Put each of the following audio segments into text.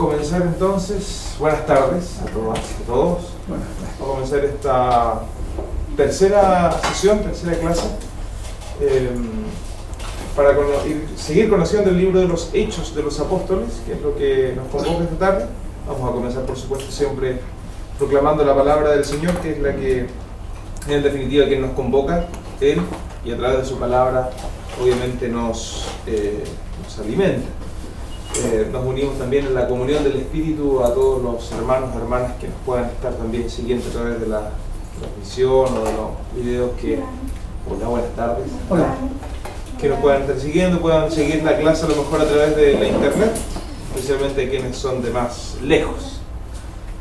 comenzar entonces. Buenas tardes a todas y a todos. Vamos a comenzar esta tercera sesión, tercera clase, para seguir conociendo el libro de los Hechos de los Apóstoles, que es lo que nos convoca esta tarde. Vamos a comenzar, por supuesto, siempre proclamando la palabra del Señor, que es la que, en definitiva, que nos convoca Él, y a través de su palabra, obviamente, nos alimenta. Nos unimos también en la comunión del Espíritu a todos los hermanos y hermanas que nos puedan estar también siguiendo a través de la transmisión o de los videos que... Hola, buenas tardes. Hola. Que nos puedan estar siguiendo, puedan seguir la clase a lo mejor a través de la internet, especialmente quienes son de más lejos.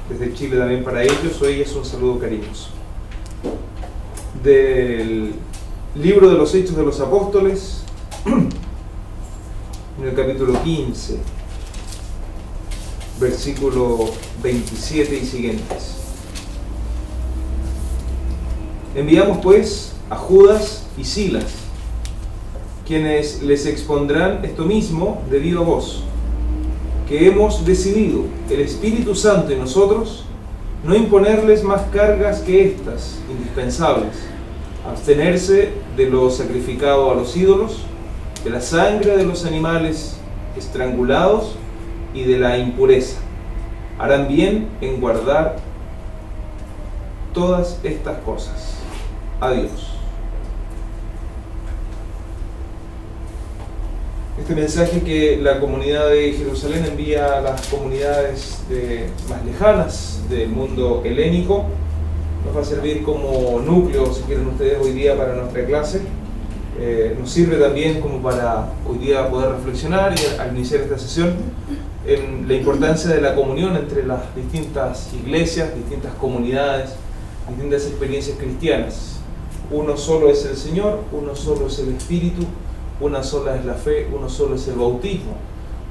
Desde Chile también para ellos, hoy es un saludo cariñoso. Del libro de los Hechos de los Apóstoles, en el capítulo 15, versículo 27 y siguientes. Enviamos pues a Judas y Silas, quienes les expondrán esto mismo debido a vos, que hemos decidido, el Espíritu Santo y nosotros, no imponerles más cargas que estas, indispensables: abstenerse de lo sacrificado a los ídolos, de la sangre de los animales estrangulados y de la impureza. Harán bien en guardar todas estas cosas. Adiós. Este mensaje que la comunidad de Jerusalén envía a las comunidades más lejanas del mundo helénico nos va a servir como núcleo, si quieren ustedes, hoy día para nuestra clase. Nos sirve también como para hoy día poder reflexionar y al iniciar esta sesión en la importancia de la comunión entre las distintas iglesias, distintas comunidades, distintas experiencias cristianas. Uno solo es el Señor, uno solo es el Espíritu, una sola es la fe, uno solo es el bautismo.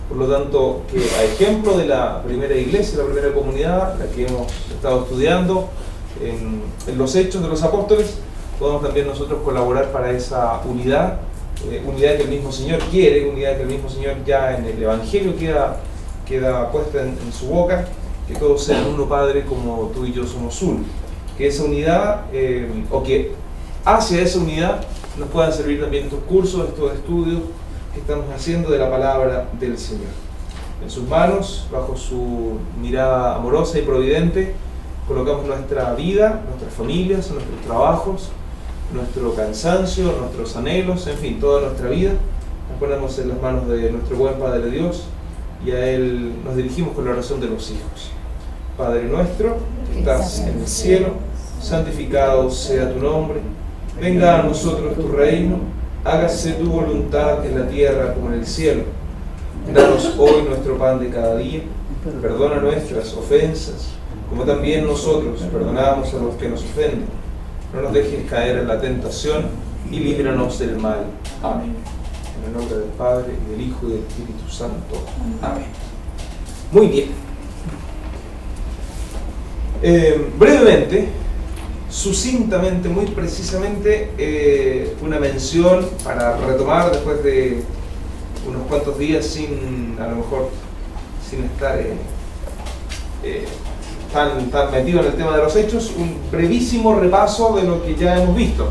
Por lo tanto, que a ejemplo de la primera iglesia, la primera comunidad, la que hemos estado estudiando en los Hechos de los Apóstoles, podemos también nosotros colaborar para esa unidad, unidad que el mismo Señor quiere, unidad que el mismo Señor ya en el Evangelio queda puesta en su boca, que todos sean uno, Padre, como tú y yo somos uno. Que esa unidad, o que hacia esa unidad nos puedan servir también estos cursos, estos estudios que estamos haciendo de la palabra del Señor. En sus manos, bajo su mirada amorosa y providente, colocamos nuestra vida, nuestras familias, nuestros trabajos, nuestro cansancio, nuestros anhelos, en fin, toda nuestra vida, nos ponemos en las manos de nuestro buen Padre Dios y a Él nos dirigimos con la oración de los hijos. Padre nuestro, que estás en el cielo, santificado sea tu nombre, venga a nosotros tu reino, hágase tu voluntad en la tierra como en el cielo. Danos hoy nuestro pan de cada día, perdona nuestras ofensas, como también nosotros perdonamos a los que nos ofenden. No nos dejes caer en la tentación y líbranos del mal. Amén. En el nombre del Padre, y del Hijo y del Espíritu Santo. Amén. Muy bien. Brevemente, sucintamente, muy precisamente, una mención para retomar después de unos cuantos días a lo mejor sin estar tan metido en el tema de los hechos, un brevísimo repaso de lo que ya hemos visto,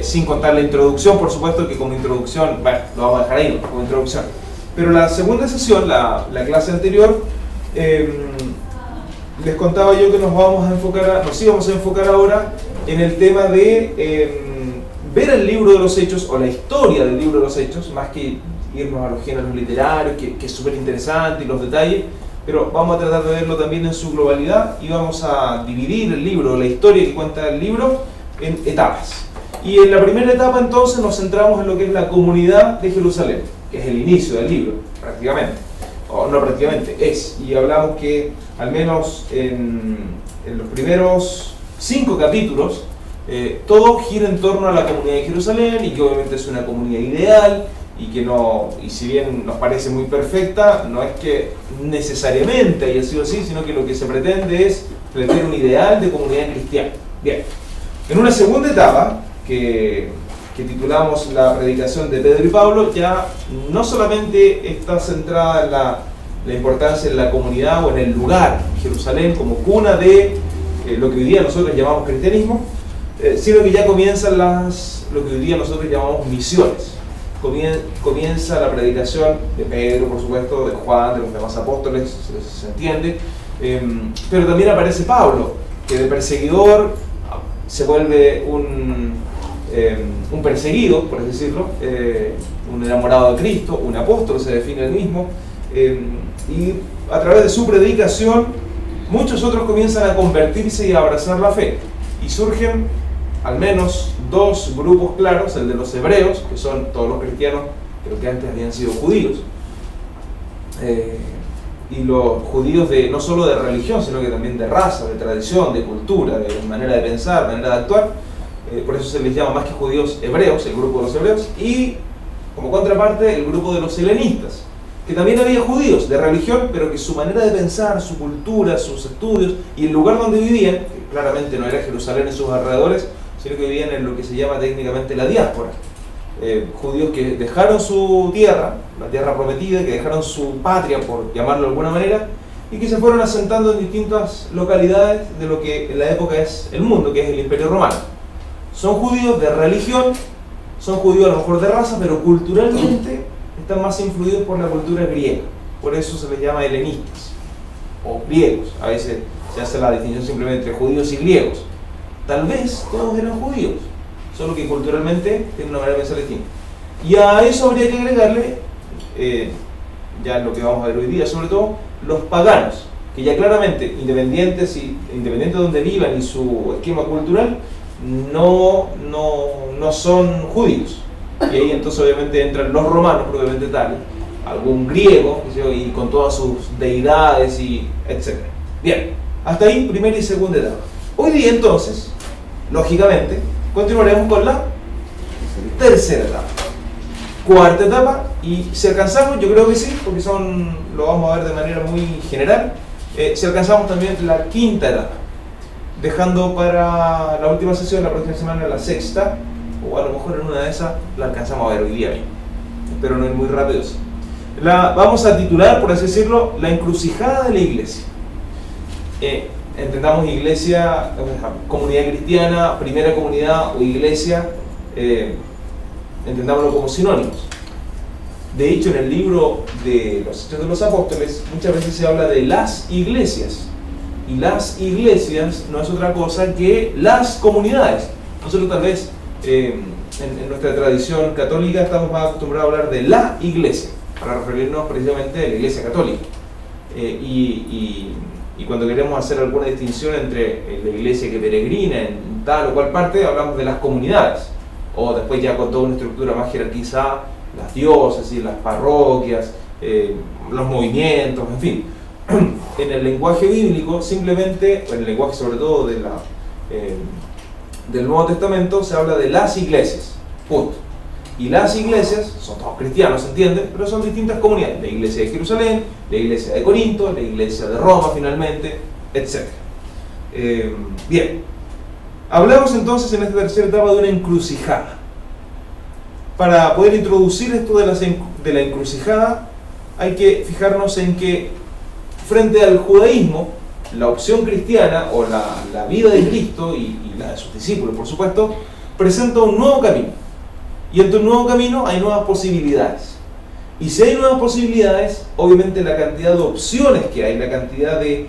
sin contar la introducción, por supuesto, que como introducción, bueno, lo vamos a dejar ahí como introducción, pero la segunda sesión, la clase anterior, les contaba yo que nos íbamos a enfocar ahora en el tema de ver el libro de los Hechos, o la historia del libro de los Hechos, más que irnos a los géneros literarios, que es súper interesante, y los detalles, pero vamos a tratar de verlo también en su globalidad, y vamos a dividir el libro, la historia que cuenta el libro, en etapas. Y en la primera etapa entonces nos centramos en lo que es la comunidad de Jerusalén, que es el inicio del libro, prácticamente, o no prácticamente, y hablamos que al menos en los primeros 5 capítulos, todo gira en torno a la comunidad de Jerusalén, y que obviamente es una comunidad ideal, y si bien nos parece muy perfecta, no es que necesariamente haya sido así, sino que lo que se pretende es plantear un ideal de comunidad cristiana. Bien, en una segunda etapa, que titulamos la predicación de Pedro y Pablo, ya no solamente está centrada la importancia en la comunidad o en el lugar, Jerusalén como cuna de lo que hoy día nosotros llamamos cristianismo, sino que ya comienzan lo que hoy día nosotros llamamos misiones. Comienza la predicación de Pedro, por supuesto, de Juan, de los demás apóstoles, se entiende, pero también aparece Pablo, que de perseguidor se vuelve un perseguido, por así decirlo, un enamorado de Cristo, un apóstol, se define él mismo, y a través de su predicación muchos otros comienzan a convertirse y a abrazar la fe, y surgen al menos dos grupos claros: el de los hebreos, que son todos los cristianos, pero que antes habían sido judíos, y los judíos no solo de religión, sino que también de raza, de tradición, de cultura, de manera de pensar, manera de actuar. Por eso se les llama más que judíos hebreos, el grupo de los hebreos, y como contraparte el grupo de los helenistas, que también había judíos de religión, pero que su manera de pensar, su cultura, sus estudios y el lugar donde vivían, que claramente no era Jerusalén y sus alrededores, sino que vivían en lo que se llama técnicamente la diáspora. Judíos que dejaron su tierra, la tierra prometida, que dejaron su patria, por llamarlo de alguna manera, y que se fueron asentando en distintas localidades de lo que en la época es el mundo, que es el Imperio Romano. Son judíos de religión, son judíos a lo mejor de raza, pero culturalmente están más influidos por la cultura griega. Por eso se les llama helenistas o griegos. A veces se hace la distinción simplemente entre judíos y griegos. Tal vez todos eran judíos, solo que culturalmente tienen una manera de pensar distinta. Y a eso habría que agregarle, ya lo que vamos a ver hoy día, sobre todo, los paganos, que ya claramente, independiente de donde vivan y su esquema cultural, no son judíos. Y ahí entonces obviamente entran los romanos propiamente tales, algún griego, y con todas sus deidades y etc. Bien, hasta ahí primera y segunda etapa. Hoy día entonces, lógicamente, continuaremos con la tercera etapa, cuarta etapa, y si alcanzamos, yo creo que sí, porque lo vamos a ver de manera muy general, si alcanzamos también la quinta etapa, dejando para la última sesión, la próxima semana, la sexta, o a lo mejor en una de esas la alcanzamos a ver hoy día mismo. Espero no ir muy rápido. Vamos a titular, por así decirlo, la encrucijada de la iglesia. Entendamos iglesia, comunidad cristiana, primera comunidad o iglesia, entendámoslo como sinónimos. De hecho, en el libro de los Hechos de los Apóstoles muchas veces se habla de las iglesias, y las iglesias no es otra cosa que las comunidades. Nosotros tal vez en nuestra tradición católica estamos más acostumbrados a hablar de la iglesia, para referirnos precisamente a la iglesia católica, y cuando queremos hacer alguna distinción entre la iglesia que peregrina en tal o cual parte, hablamos de las comunidades, o después ya con toda una estructura más jerarquizada, las diócesis, las parroquias, los movimientos, en fin. En el lenguaje bíblico, simplemente, en el lenguaje sobre todo del Nuevo Testamento, se habla de las iglesias, punto. Y las iglesias son todos cristianos, ¿se entiende? Pero son distintas comunidades: la iglesia de Jerusalén, la iglesia de Corinto, la iglesia de Roma finalmente, etc. Bien, hablamos entonces en esta tercera etapa de una encrucijada. Para poder introducir esto de la encrucijada, hay que fijarnos en que frente al judaísmo, la opción cristiana o la vida de Cristo y la de sus discípulos, por supuesto, presenta un nuevo camino. Y en tu nuevo camino hay nuevas posibilidades. Y si hay nuevas posibilidades, obviamente la cantidad de opciones que hay, la cantidad de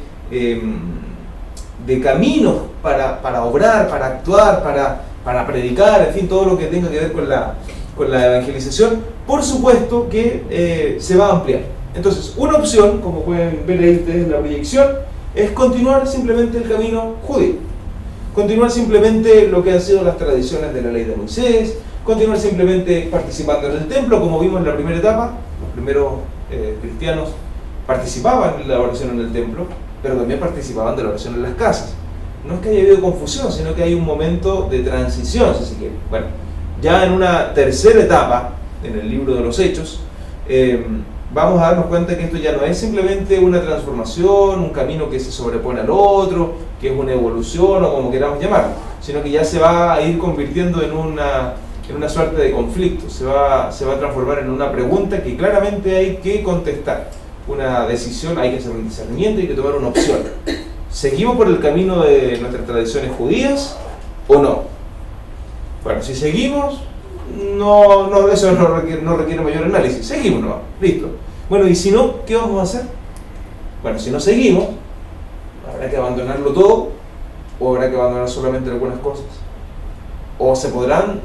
caminos para obrar, para actuar, para predicar, en fin, todo lo que tenga que ver con la evangelización, por supuesto que se va a ampliar. Entonces, una opción, como pueden ver ahí ustedes en la proyección, es continuar simplemente el camino judío. Continuar simplemente lo que han sido las tradiciones de la ley de Moisés, continuar simplemente participando en el templo, como vimos en la primera etapa. Los primeros cristianos participaban en la oración en el templo, pero también participaban de la oración en las casas. No es que haya habido confusión, sino que hay un momento de transición, si se quiere. Bueno, ya en una tercera etapa, en el libro de los Hechos, vamos a darnos cuenta que esto ya no es simplemente una transformación, un camino que se sobrepone al otro, que es una evolución o como queramos llamarlo, sino que ya se va a ir convirtiendo en una suerte de conflicto, se va a transformar en una pregunta que claramente hay que contestar. una decisión, hay que hacer un discernimiento, hay que tomar una opción. ¿Seguimos por el camino de nuestras tradiciones judías o no? Bueno, si seguimos, eso no requiere mayor análisis. Seguimos, ¿no? Listo. Bueno, y si no, ¿qué vamos a hacer? Bueno, si no seguimos, habrá que abandonarlo todo, o habrá que abandonar solamente algunas cosas. O se podrán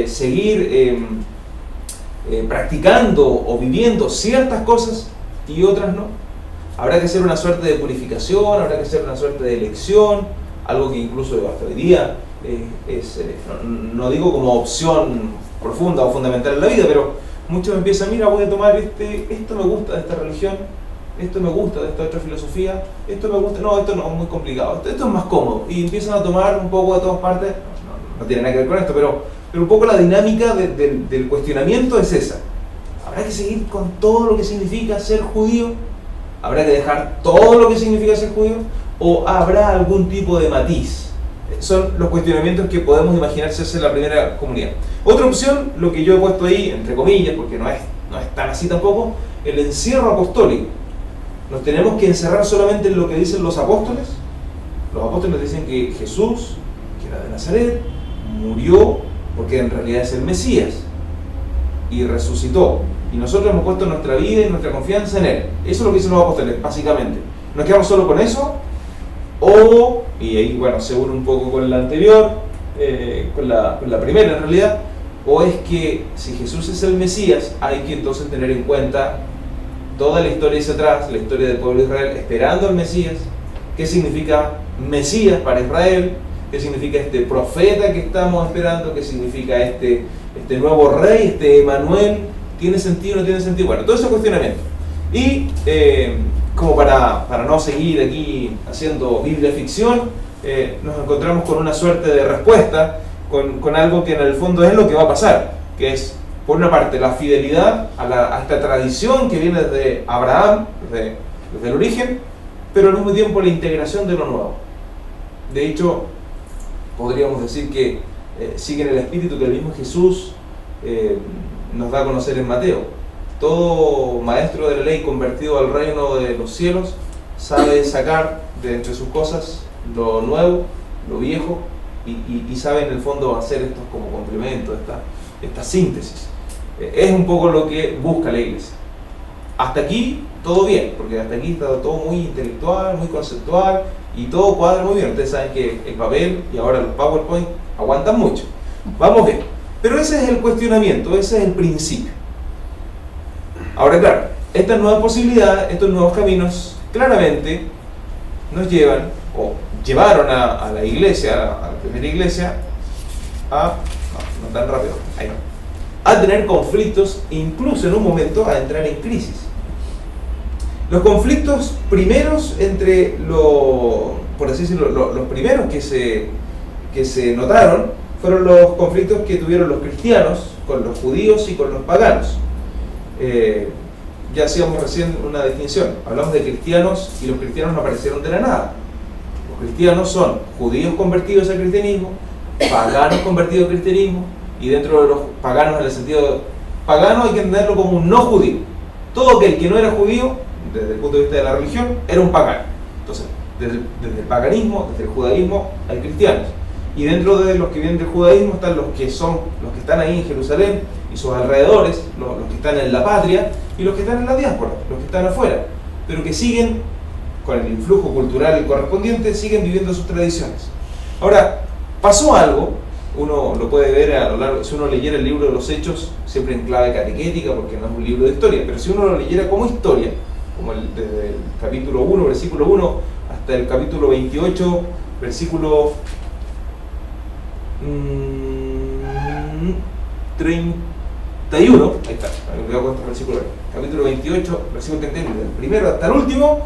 seguir practicando o viviendo ciertas cosas y otras no. Habrá que hacer una suerte de purificación, habrá que hacer una suerte de elección, algo que incluso hasta hoy día no digo como opción profunda o fundamental en la vida, pero muchos empiezan, mira, voy a tomar esto me gusta de esta religión, esto me gusta de esta otra filosofía, esto me gusta, no, esto no, es muy complicado, esto es más cómodo, y empiezan a tomar un poco de todas partes, no tiene nada que ver con esto, pero un poco la dinámica del cuestionamiento es esa. ¿Habrá que seguir con todo lo que significa ser judío? ¿Habrá que dejar todo lo que significa ser judío? ¿O habrá algún tipo de matiz? Son los cuestionamientos que podemos imaginarse en la primera comunidad. Otra opción, lo que yo he puesto ahí, entre comillas, porque no es tan así tampoco, el encierro apostólico. ¿Nos tenemos que encerrar solamente en lo que dicen los apóstoles? Los apóstoles dicen que Jesús, que era de Nazaret, murió porque en realidad es el Mesías y resucitó. Y nosotros hemos puesto nuestra vida y nuestra confianza en Él. Eso es lo que dicen los apóstoles, básicamente. ¿Nos quedamos solo con eso? O, y ahí bueno, se une un poco con la anterior, con la primera en realidad, o es que si Jesús es el Mesías, hay que entonces tener en cuenta toda la historia hacia atrás, la historia del pueblo de Israel esperando al Mesías, qué significa Mesías para Israel, qué significa este profeta que estamos esperando, qué significa este nuevo rey, este Emanuel, ¿tiene sentido o no tiene sentido? Bueno, todo ese cuestionamiento. Y como para no seguir aquí haciendo Biblia ficción, nos encontramos con una suerte de respuesta, con algo que en el fondo es lo que va a pasar, que es, por una parte, la fidelidad a esta tradición que viene desde Abraham, desde el origen, pero al mismo tiempo la integración de lo nuevo. De hecho, podríamos decir que siguen el espíritu que el mismo Jesús nos da a conocer en Mateo. Todo maestro de la ley convertido al reino de los cielos sabe sacar de entre sus cosas lo nuevo, lo viejo, y sabe en el fondo hacer estos como complementos, esta síntesis. Es un poco lo que busca la iglesia. Hasta aquí todo bien, porque hasta aquí está todo muy intelectual, muy conceptual, y todo cuadra muy bien. Ustedes saben que el papel y ahora los PowerPoint aguantan mucho. Vamos bien. Pero ese es el cuestionamiento, ese es el principio. Ahora, claro, estas nuevas posibilidades, estos nuevos caminos, claramente nos llevan, o llevaron a la iglesia, a la primera iglesia, no tan rápido, ahí no, a tener conflictos, incluso en un momento a entrar en crisis. Los conflictos primeros entre por así decirlo, los primeros que se notaron fueron los conflictos que tuvieron los cristianos con los judíos y con los paganos. Ya hacíamos recién una distinción, hablamos de cristianos y los cristianos no aparecieron de la nada. Los cristianos son judíos convertidos al cristianismo, paganos convertidos al cristianismo, y dentro de los paganos, en el sentido pagano, hay que entenderlo como un no judío. Todo aquel que no era judío, desde el punto de vista de la religión, era un pagano. Entonces, desde el paganismo, desde el judaísmo, hay cristianos. Y dentro de los que vienen del judaísmo están los que están ahí en Jerusalén y sus alrededores, los que están en la patria y los que están en la diáspora, los que están afuera, pero que siguen, con el influjo cultural correspondiente, siguen viviendo sus tradiciones. Ahora, pasó algo, uno lo puede ver a lo largo, si uno leyera el libro de los Hechos, siempre en clave catequética, porque no es un libro de historia, pero si uno lo leyera como historia, como desde el capítulo 1, versículo 1, hasta el capítulo 28, versículo 31, ahí está, me voy a contar el versículo, capítulo 28, versículo 31, del primero hasta el último,